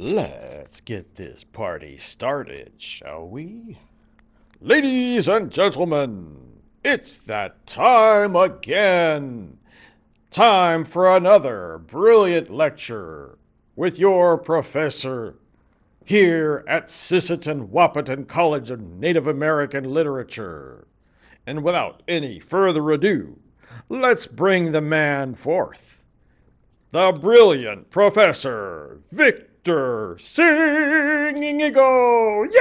Let's get this party started, shall we? Ladies and gentlemen, it's that time again. Time for another brilliant lecture with your professor here at Sisseton Wahpeton College of Native American Literature. And without any further ado, let's bring the man forth, the brilliant Professor Victor Singingo! Yay!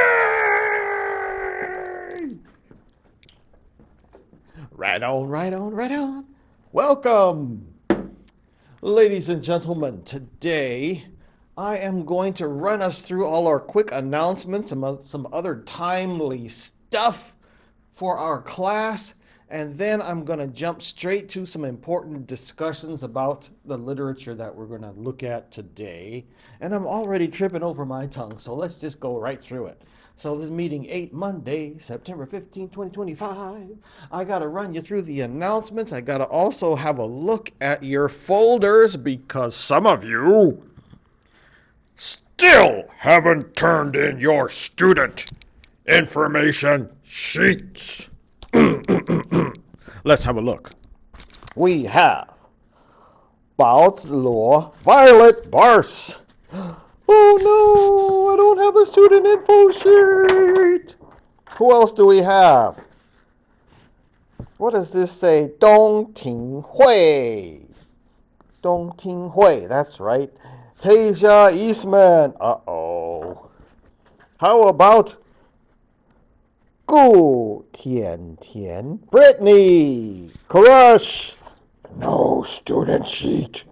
Right on, right on, right on. Welcome, ladies and gentlemen. Today, I am going to run us through all our quick announcements and some other timely stuff for our class, and then I'm going to jump straight to some important discussions about the literature that we're going to look at today. And I'm already tripping over my tongue, so let's just go right through it. So this is meeting 8, Monday, September 15, 2025. I got to run you through the announcements. I got to also have a look at your folders because some of you still haven't turned in your student information sheets. Let's have a look. We have Baozi Violet Bars. Oh no, I don't have a student info sheet. Who else do we have? What does this say? Dong Ting Hui. Dong Ting Hui, that's right. Tasia Eastman. Uh-oh. How about Gu Tian Tian? Brittany. Crush. No student sheet.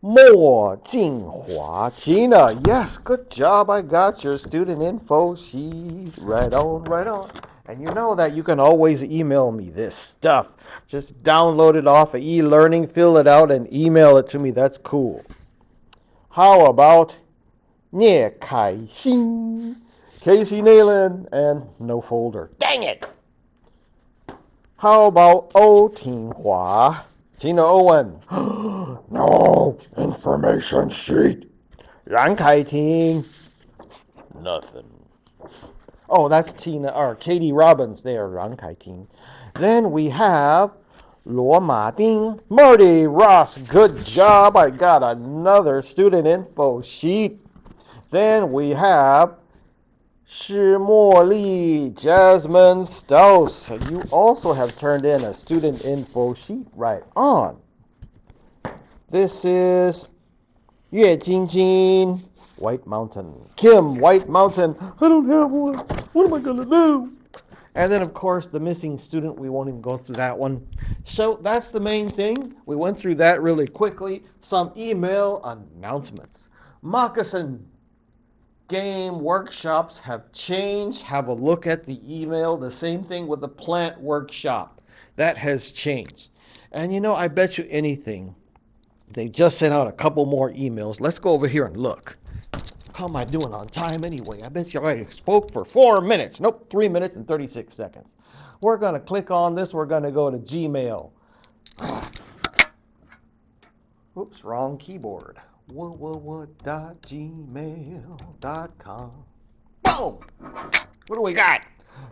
Mo Jinghua. Gina, yes, good job. I got your student info sheet. Right on, right on. And you know that you can always email me this stuff. Just download it off of e-learning, fill it out, and email it to me. That's cool. How about Nie Kai Xin? Casey Nayland, and no folder. Dang it! How about O Ting Hua? Tina Owen. No information sheet. Ran Kai Ting. Nothing. Oh, that's Tina or Katie Robbins there, Ran Kai Ting. Then we have Luo Ma Ding. Marty Ross, good job. I got another student info sheet. Then we have Shi Mo Li, Jasmine Stouse. You also have turned in a student info sheet. Right on. This is Yue Jingjing, White Mountain. Kim, White Mountain. I don't have one. What am I going to do? And then, of course, the missing student. We won't even go through that one. So that's the main thing. We went through that really quickly. Some email announcements. Moccasin game workshops have changed. Have a look at the email. The same thing with the plant workshop. That has changed. And you know, I bet you anything, they just sent out a couple more emails. Let's go over here and look. How am I doing on time anyway? I bet you I spoke for 4 minutes. Nope, 3 minutes and 36 seconds. We're going to click on this. We're going to go to Gmail. Oops, wrong keyboard. Gmail.com. Boom! What do we got?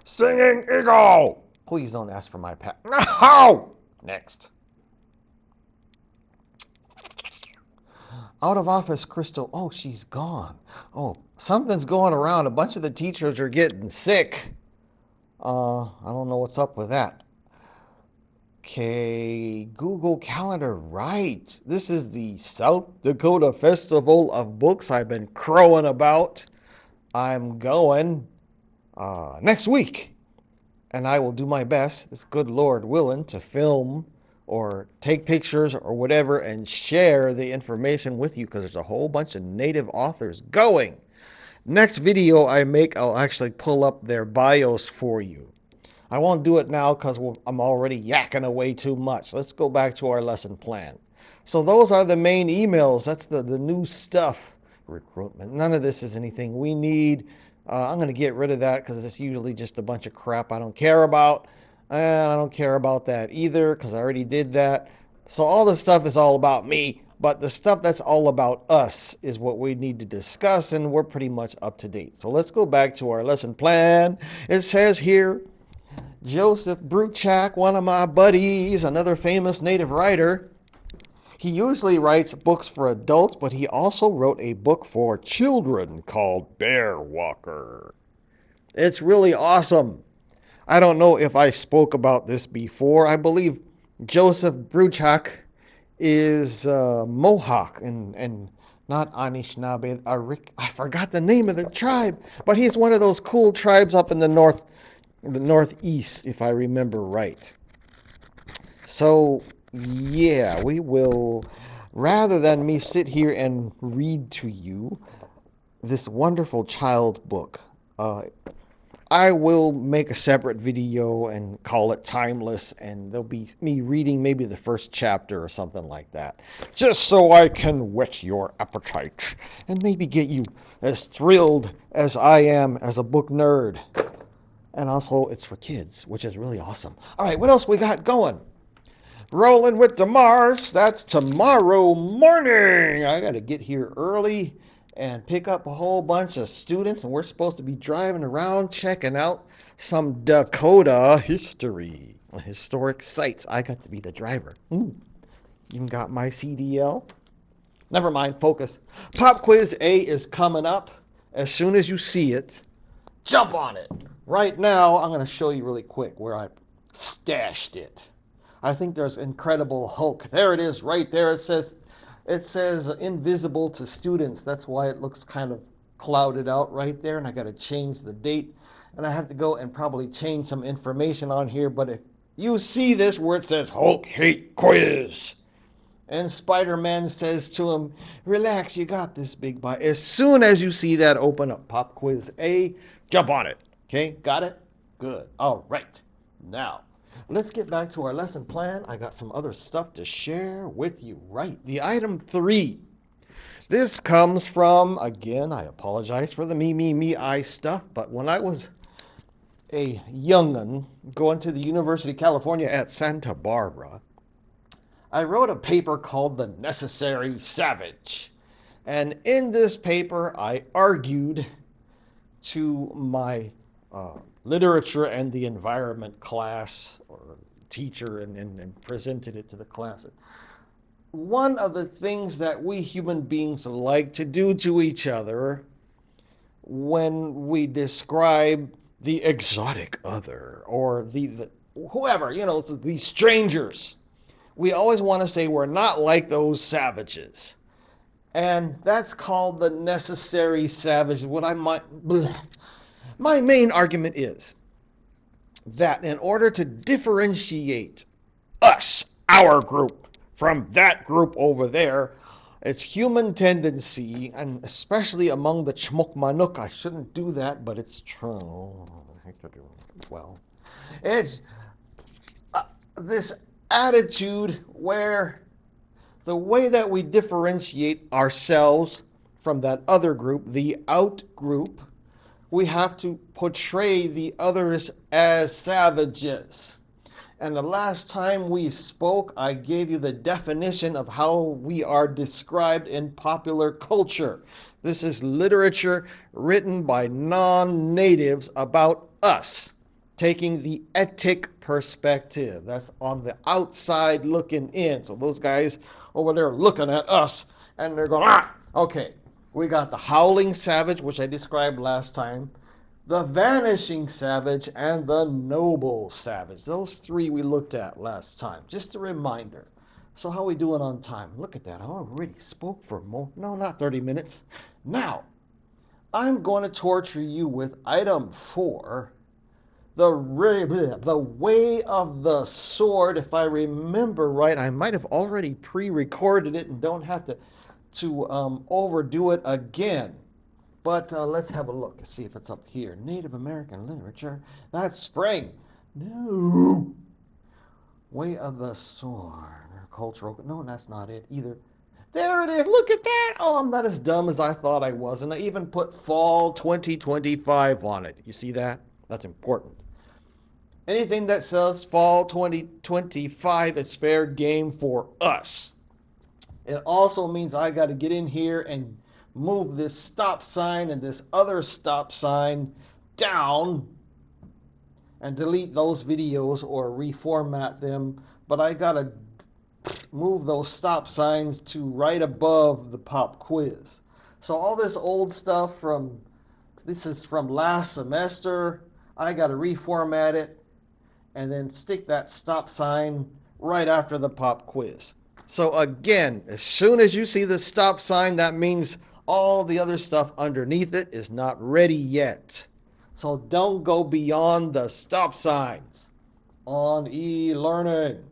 Singing Eagle! Please don't ask for my pet. No! Next. Out of office, Crystal. Oh, she's gone. Oh, something's going around. A bunch of the teachers are getting sick. I don't know what's up with that. Okay, Google Calendar, right. This is the South Dakota Festival of Books I've been crowing about. I'm going next week, and I will do my best, this good Lord willing, to film or take pictures or whatever and share the information with you because there's a whole bunch of native authors going. Next video I make, I'll actually pull up their bios for you. I won't do it now because I'm already yakking away too much. Let's go back to our lesson plan. So those are the main emails. That's the new stuff. Recruitment. None of this is anything we need. I'm going to get rid of that because it's usually just a bunch of crap I don't care about. And I don't care about that either because I already did that. So all this stuff is all about me. But the stuff that's all about us is what we need to discuss, and we're pretty much up to date. So let's go back to our lesson plan. It says here, Joseph Bruchac, one of my buddies, another famous native writer, he usually writes books for adults, but he also wrote a book for children called Bear Walker. It's really awesome. I don't know if I spoke about this before. I believe Joseph Bruchac is Mohawk and not Anishinaabe. I forgot the name of the tribe, but he's one of those cool tribes up in the northeast, if I remember right. So yeah, we will, rather than me sit here and read to you this wonderful child book, I will make a separate video and call it Timeless, and there'll be me reading maybe the first chapter or something like that, just so I can whet your appetite and maybe get you as thrilled as I am as a book nerd. And also, it's for kids, which is really awesome. All right, what else we got going? Rolling with the Mars. That's tomorrow morning. I got to get here early and pick up a whole bunch of students, and we're supposed to be driving around checking out some Dakota history, historic sites. I got to be the driver. Ooh, even got my CDL. Never mind, focus. Pop quiz A is coming up. As soon as you see it, jump on it. Right now, I'm going to show you really quick where I stashed it. I think there's Incredible Hulk. There it is, right there. It says invisible to students. That's why it looks kind of clouded out right there. And I got to change the date. And I have to go and probably change some information on here. But if you see this where it says Hulk Hate Quiz, and Spider-Man says to him, relax, you got this, big boy. As soon as you see that open up, Pop Quiz A, jump on it. Okay, got it? Good. All right. Now, let's get back to our lesson plan. I got some other stuff to share with you. Right. The item 3. This comes from, again, I apologize for the me, I stuff, but when I was a young'un going to the University of California at Santa Barbara, I wrote a paper called The Necessary Savage. And in this paper, I argued to my literature and the environment class or teacher and presented it to the class. One of the things that we human beings like to do to each other when we describe the exotic other or the whoever, these strangers, we always want to say we're not like those savages. And that's called the necessary savage. My main argument is that in order to differentiate us, our group, from that group over there, it's human tendency, and especially among the Chmokmanuk, I shouldn't do that, but it's true. Well, it's this attitude where the way that we differentiate ourselves from that other group, the out group, we have to portray the others as savages. And the last time we spoke, I gave you the definition of how we are described in popular culture. This is literature written by non-natives about us, taking the etic perspective. That's on the outside looking in. So those guys over there looking at us, and they're going, okay. We got the howling savage, which I described last time, the vanishing savage, and the noble savage. Those 3 we looked at last time. Just a reminder. So how are we doing on time? Look at that. I already spoke for more. No, not 30 minutes. Now, I'm going to torture you with item 4, the way of the sword. If I remember right, I might have already pre-recorded it and don't have to overdo it again. But let's have a look and see if it's up here. Native American literature. That's spring. No. Way of the sword. Cultural. No, that's not it either. There it is. Look at that. Oh, I'm not as dumb as I thought I was. And I even put fall 2025 on it. You see that? That's important. Anything that says fall 2025 is fair game for us. It also means I got to get in here and move this stop sign and this other stop sign down and delete those videos or reformat them. But I got to move those stop signs to right above the pop quiz. So all this old stuff this is from last semester. I got to reformat it and then stick that stop sign right after the pop quiz. So again, as soon as you see the stop sign, that means all the other stuff underneath it is not ready yet. So don't go beyond the stop signs on e-learning.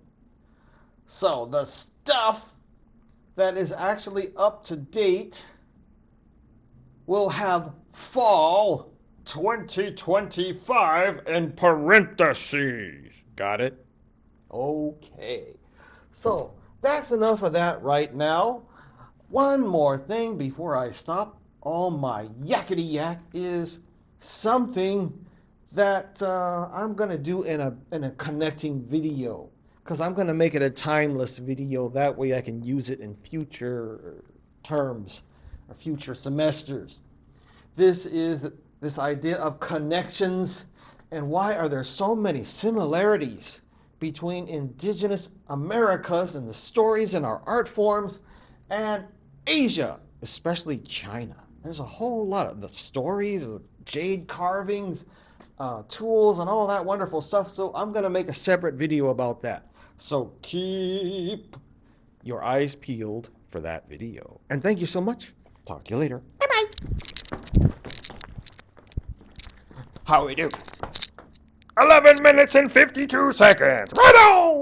So the stuff that is actually up to date will have fall 2025 in parentheses. Got it? Okay. So that's enough of that right now. One more thing before I stop all my yakety yak is something that I'm going to do in a connecting video, because I'm going to make it a timeless video. That way I can use it in future terms or future semesters. This is this idea of connections, and why are there so many similarities between indigenous Americas and the stories in our art forms and Asia, especially China. There's a whole lot of the stories, jade carvings, tools, and all that wonderful stuff. So I'm going to make a separate video about that. So keep your eyes peeled for that video. And thank you so much. Talk to you later. Bye-bye. How we do? 11 minutes and 52 seconds. Right on!